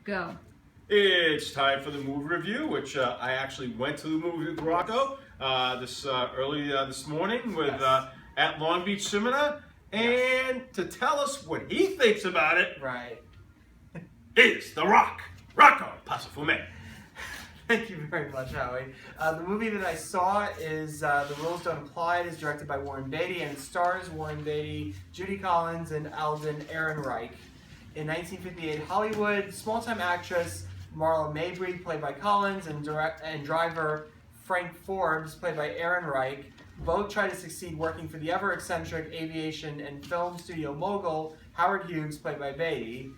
Go. It's time for the movie review, which I actually went to the movie with Rocco early this morning with at Long Beach Cinema, and to tell us what he thinks about it, Right. is The Rock. Rocco, passo for me. Thank you very much, Howie. The movie that I saw is The Rules Don't Apply. It is directed by Warren Beatty and stars Warren Beatty, Judy Collins, and Alden Ehrenreich. In 1958 Hollywood, small-time actress Marla Mabry, played by Collins, and driver Frank Forbes, played by Ehrenreich, both try to succeed working for the ever-eccentric aviation and film studio mogul Howard Hughes, played by Beatty.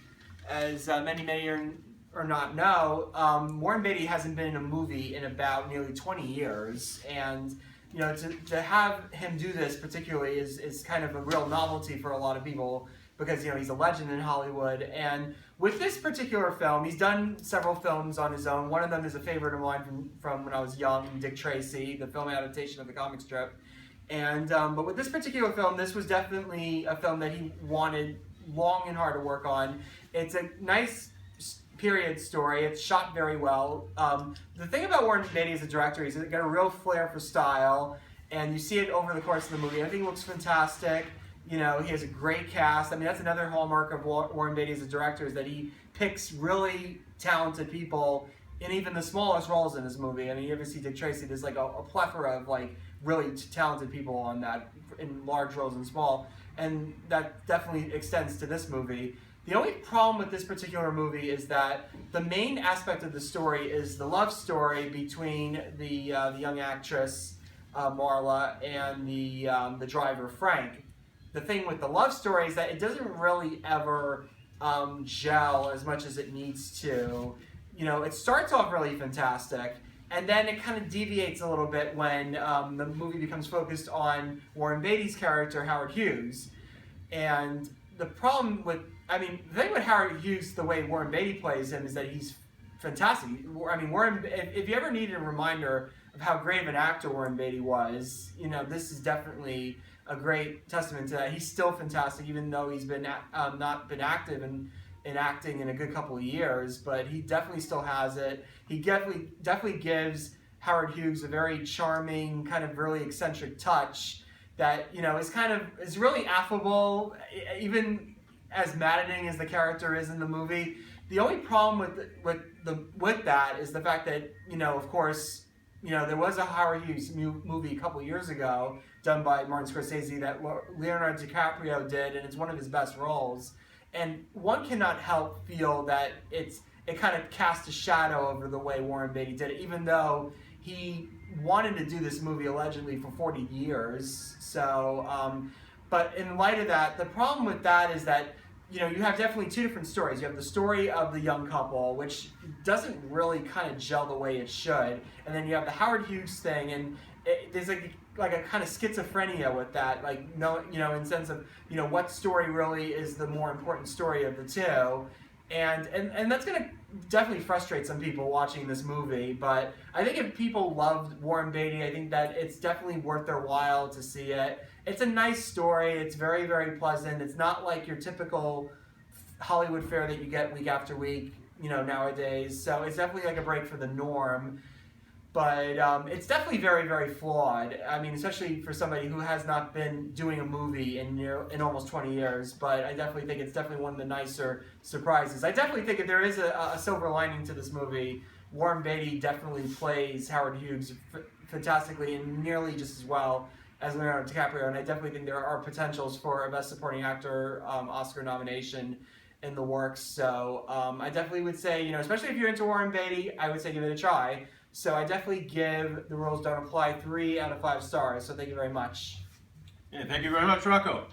As many may or not know, Warren Beatty hasn't been in a movie in about nearly 20 years, and you know, to have him do this particularly is kind of a real novelty for a lot of people, because you know, he's a legend in Hollywood. And with this particular film, he's done several films on his own. One of them is a favorite of mine from when I was young, Dick Tracy, the film adaptation of the comic strip. And but with this particular film, this was definitely a film that he wanted long and hard to work on. It's a nice period story. It's shot very well. The thing about Warren Beatty as a director, he's got a real flair for style, and you see it over the course of the movie. Everything looks fantastic. You know, he has a great cast. I mean, that's another hallmark of Warren Beatty as a director, is that he picks really talented people in even the smallest roles in his movie. I mean, you ever see Dick Tracy, there's like a plethora of like really talented people on that, in large roles and small, and that definitely extends to this movie. The only problem with this particular movie is that the main aspect of the story is the love story between the young actress Marla and the driver Frank. The thing with the love story is that it doesn't really ever gel as much as it needs to. You know, it starts off really fantastic, and then it kind of deviates a little bit when the movie becomes focused on Warren Beatty's character, Howard Hughes. And the problem with, I mean, the thing with Howard Hughes, the way Warren Beatty plays him, is that he's fantastic. I mean, Warren, if you ever needed a reminder of how great of an actor Warren Beatty was, you know, this is definitely a great testament to that. He's still fantastic, even though he's been not been active in acting in a good couple of years, but he definitely still has it. He definitely gives Howard Hughes a very charming, kind of really eccentric touch that, you know, is really affable, even as maddening as the character is in the movie. The only problem with that is the fact that, you know, of course, you know, there was a Howard Hughes movie a couple years ago done by Martin Scorsese that Leonardo DiCaprio did, and it's one of his best roles. And one cannot help feel that it kind of cast a shadow over the way Warren Beatty did it, even though he wanted to do this movie allegedly for 40 years. So, but in light of that, the problem with that is that, you know, you have definitely two different stories. You have the story of the young couple, which doesn't really kind of gel the way it should, and then you have the Howard Hughes thing, and there's like a kind of schizophrenia with that, like, no, you know, in sense of, you know, what story really is the more important story of the two, and that's gonna definitely frustrate some people watching this movie. But I think if people loved Warren Beatty, I think that it's definitely worth their while to see it. It's a nice story. It's very, very pleasant. It's not like your typical Hollywood fare that you get week after week, you know, nowadays. So it's definitely like a break for the norm. But it's definitely very, very flawed. I mean, especially for somebody who has not been doing a movie in almost 20 years. But I definitely think it's definitely one of the nicer surprises. I definitely think if there is a silver lining to this movie, Warren Beatty definitely plays Howard Hughes fantastically and nearly just as well as Leonardo DiCaprio. And I definitely think there are potentials for a Best Supporting Actor Oscar nomination in the works. So I definitely would say, you know, especially if you're into Warren Beatty, I would say give it a try. So I definitely give The Rules Don't Apply 3 out of 5 stars. So thank you very much. Yeah, thank you very much, Rocco.